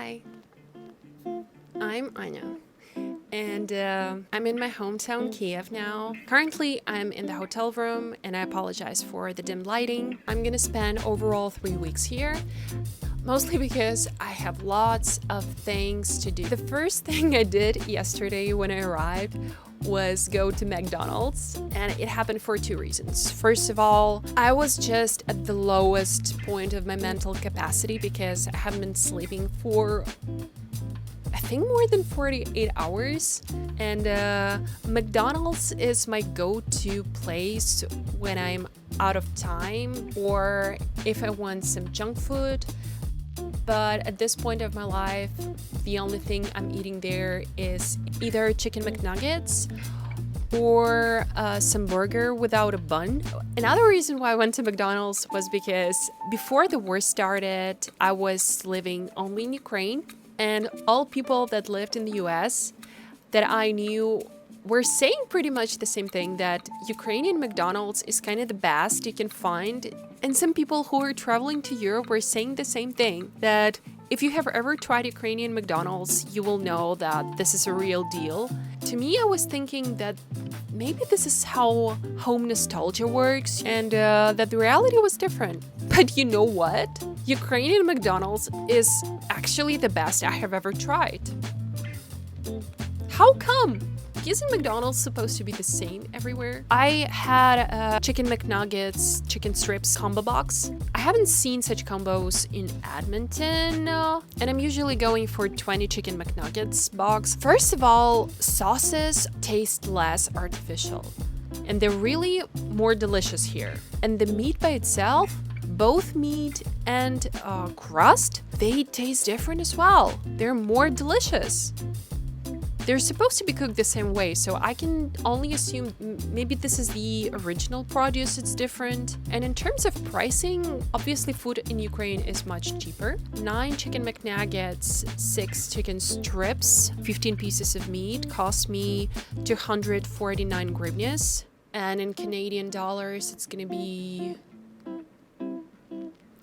Hi, I'm Anya, and I'm in my hometown Kyiv now. Currently, I'm in the hotel room, and I apologize for the dim lighting. I'm gonna spend overall 3 weeks here, mostly because I have lots of things to do. The first thing I did yesterday when I arrived was go to McDonald's, and it happened for two reasons. First of all, I was just at the lowest point of my mental capacity because I haven't been sleeping for I think more than 48 hours, and McDonald's is my go-to place when I'm out of time or if I want some junk food. But at this point of my life, the only thing I'm eating there is either chicken McNuggets or some burger without a bun. Another reason why I went to McDonald's was because before the war started, I was living only in Ukraine, and all people that lived in the US that I knew were saying pretty much the same thing, that Ukrainian McDonald's is kind of the best you can find. And some people who were traveling to Europe were saying the same thing, that if you have ever tried Ukrainian McDonald's, you will know that this is a real deal. To me, I was thinking that maybe this is how home nostalgia works, and that the reality was different. But you know what? Ukrainian McDonald's is actually the best I have ever tried. How come? Isn't McDonald's supposed to be the same everywhere? I had a chicken McNuggets, chicken strips combo box. I haven't seen such combos in Edmonton, and I'm usually going for 20 chicken McNuggets box. First of all, sauces taste less artificial, and they're really more delicious here. And the meat by itself, both meat and crust, they taste different as well. They're more delicious. They're supposed to be cooked the same way, so I can only assume maybe this is the original produce, it's different. And in terms of pricing, obviously food in Ukraine is much cheaper. 9 chicken McNuggets, 6 chicken strips, 15 pieces of meat cost me 249 hryvnias. And in Canadian dollars, it's gonna be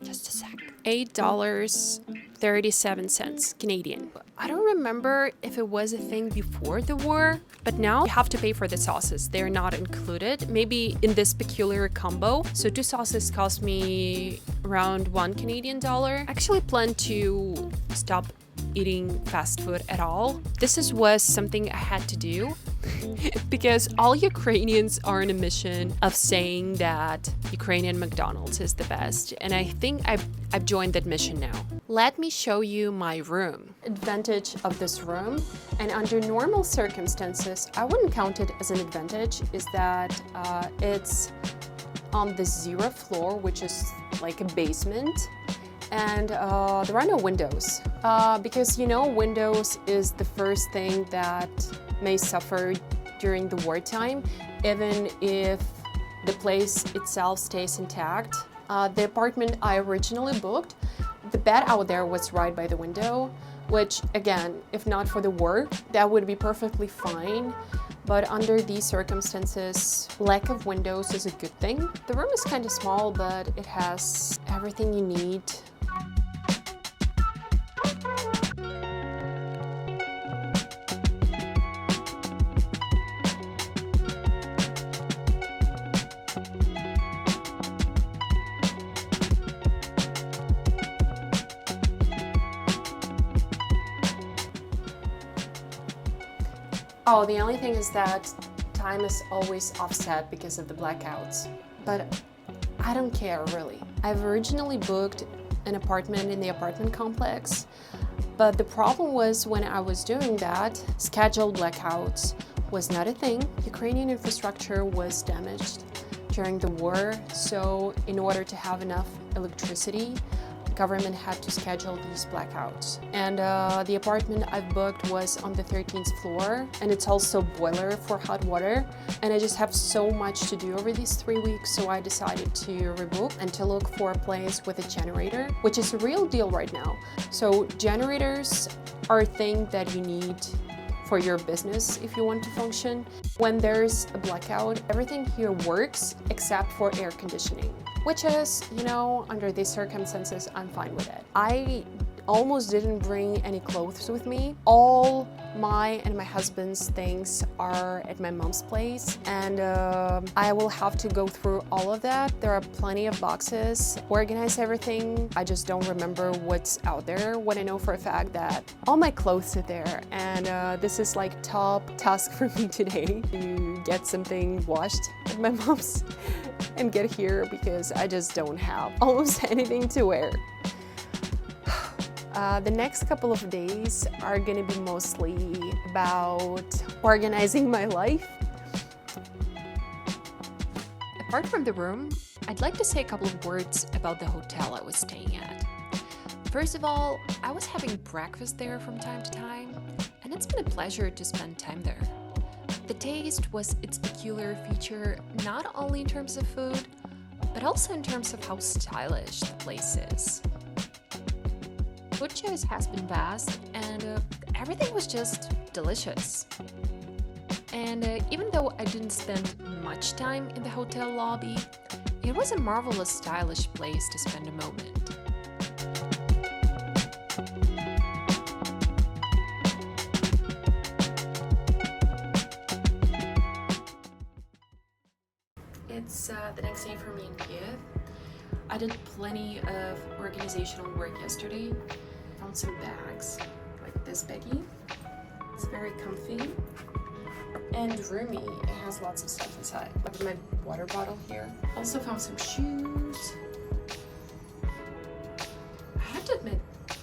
just a sec. $8.37 Canadian. I don't remember if it was a thing before the war, but now you have to pay for the sauces. They're not included, maybe in this peculiar combo. So 2 sauces cost me around $1 Canadian. I actually plan to stop eating fast food at all. Was something I had to do because all Ukrainians are on a mission of saying that Ukrainian McDonald's is the best, and I think I've joined that mission now. Let me show you my room. Advantage of this room, and under normal circumstances, I wouldn't count it as an advantage, is that it's on the 0th floor, which is like a basement. And there are no windows because, you know, windows is the first thing that may suffer during the wartime, even if the place itself stays intact. The apartment I originally booked, the bed out there was right by the window, which again, if not for the war, that would be perfectly fine. But under these circumstances, lack of windows is a good thing. The room is kind of small, but it has everything you need. Oh, the only thing is that time is always offset because of the blackouts. But I don't care, really. I've originally booked an apartment in the apartment complex, but the problem was when I was doing that, scheduled blackouts was not a thing. Ukrainian infrastructure was damaged during the war, so in order to have enough electricity, government had to schedule these blackouts. And the apartment I've booked was on the 13th floor, and it's also boiler for hot water. And I just have so much to do over these 3 weeks, so I decided to rebook and to look for a place with a generator, which is a real deal right now. So generators are a thing that you need for your business if you want to function. When there's a blackout, everything here works except for air conditioning, which is, you know, under these circumstances, I'm fine with it. I almost didn't bring any clothes with me. All my and my husband's things are at my mom's place, and I will have to go through all of that. There are plenty of boxes, organize everything. I just don't remember what's out there when I know for a fact that all my clothes are there, and this is like top task for me today to get something washed at my mom's and get here because I just don't have almost anything to wear. The next couple of days are gonna be mostly about organizing my life. Apart from the room, I'd like to say a couple of words about the hotel I was staying at. First of all, I was having breakfast there from time to time, and it's been a pleasure to spend time there. The taste was its peculiar feature, not only in terms of food, but also in terms of how stylish the place is. Food choice has been vast, and everything was just delicious. And even though I didn't spend much time in the hotel lobby, it was a marvelous, stylish place to spend a moment. It's the next day for me in Kyiv. I did plenty of organizational work yesterday. Found some bags, like this baggie. It's very comfy and roomy. It has lots of stuff inside. I have my water bottle here. Also found some shoes. I have to admit,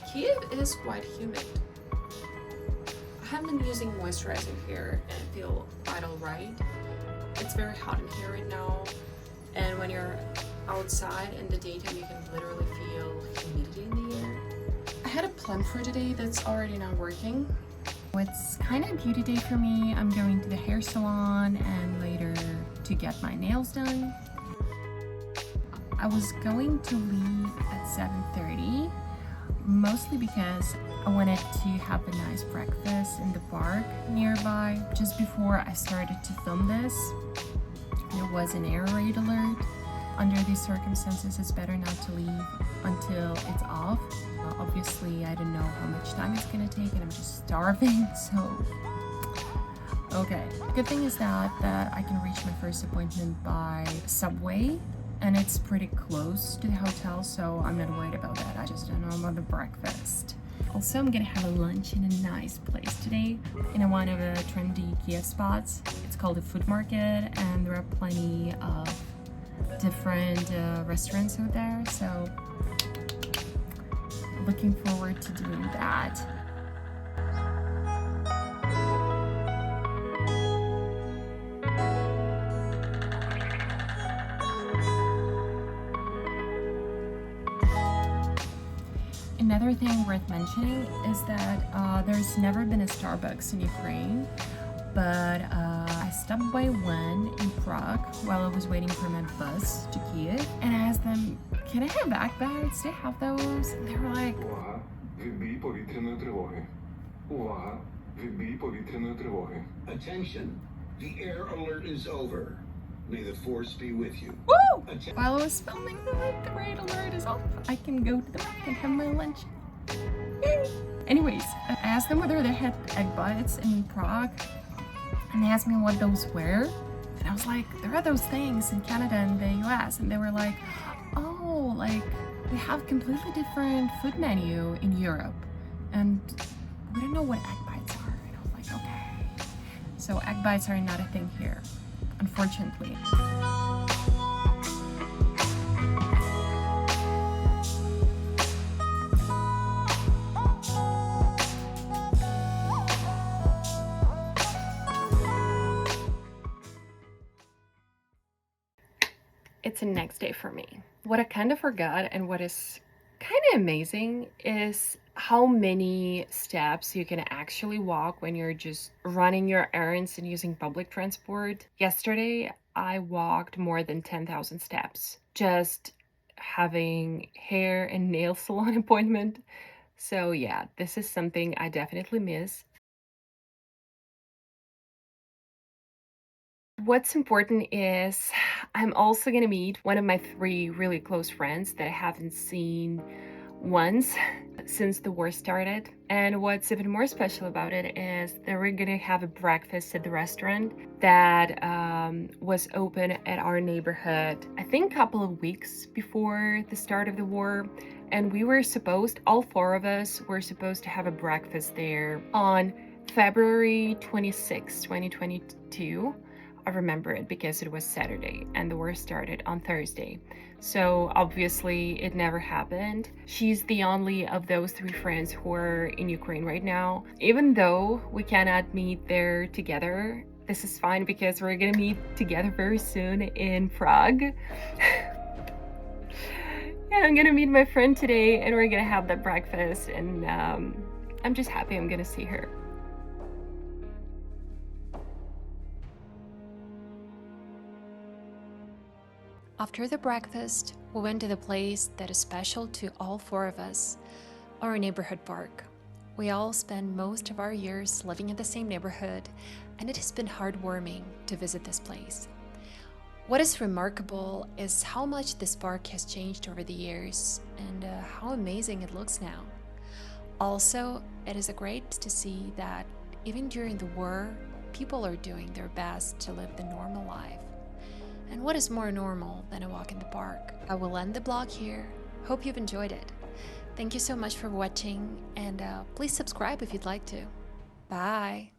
Kyiv is quite humid. I have been using moisturizer here and I feel quite alright. It's very hot in here right now, and when you're outside in the daytime you can literally feel humidity in the air. I had a plan for today that's already not working. It's kind of a beauty day for me. I'm going to the hair salon and later to get my nails done. I was going to leave at 7:30, mostly because I wanted to have a nice breakfast in the park nearby. Just before I started to film this, there was an air raid alert. Under these circumstances, it's better not to leave until it's off. Obviously, I don't know how much time it's gonna take and I'm just starving, so... Okay. Good thing is that I can reach my first appointment by subway, and it's pretty close to the hotel, so I'm not worried about that. I just don't know about the breakfast. Also, I'm gonna have a lunch in a nice place today, in one of the trendy Kyiv spots. It's called the Food Market, and there are plenty of different restaurants out there, so looking forward to doing that. Another thing worth mentioning is that there's never been a Starbucks in Ukraine, but I stopped by one in Prague while I was waiting for my bus to Kyiv, and I asked them, can I have backpacks? Do they have those? And they were like, Увага! Відбій повітряної тривоги. Увага! Відбій повітряної тривоги. Attention! The air alert is over. May the force be with you. woo! While I was filming the raid alert is off, I can go to the back and have my lunch. Yay! Anyways, I asked them whether they had egg bites in Prague, and they asked me what those were. And I was like, there are those things in Canada and the US. And they were like, oh, like we have completely different food menu in Europe. And we don't know what egg bites are. And I was like, okay. So egg bites are not a thing here, unfortunately. It's the next day for me. What I kind of forgot and what is kind of amazing is how many steps you can actually walk when you're just running your errands and using public transport. Yesterday, I walked more than 10,000 steps just having hair and nail salon appointment. So yeah, this is something I definitely miss. What's important is I'm also gonna meet one of my 3 really close friends that I haven't seen once since the war started. And what's even more special about it is that we're gonna have a breakfast at the restaurant that was open at our neighborhood, I think a couple of weeks before the start of the war. And we were supposed, all four of us were supposed to have a breakfast there on February 26, 2022. I remember it because it was Saturday and the war started on Thursday. So obviously it never happened. She's the only of those three friends who are in Ukraine right now. Even though we cannot meet there together, this is fine because we're gonna meet together very soon in Prague. Yeah, I'm gonna meet my friend today and we're gonna have that breakfast, and I'm just happy I'm gonna see her. After the breakfast, we went to the place that is special to all four of us, our neighborhood park. We all spend most of our years living in the same neighborhood, and it has been heartwarming to visit this place. What is remarkable is how much this park has changed over the years, and how amazing it looks now. Also, it is great to see that even during the war, people are doing their best to live the normal life. And what is more normal than a walk in the park? I will end the vlog here. Hope you've enjoyed it. Thank you so much for watching, and please subscribe if you'd like to. Bye!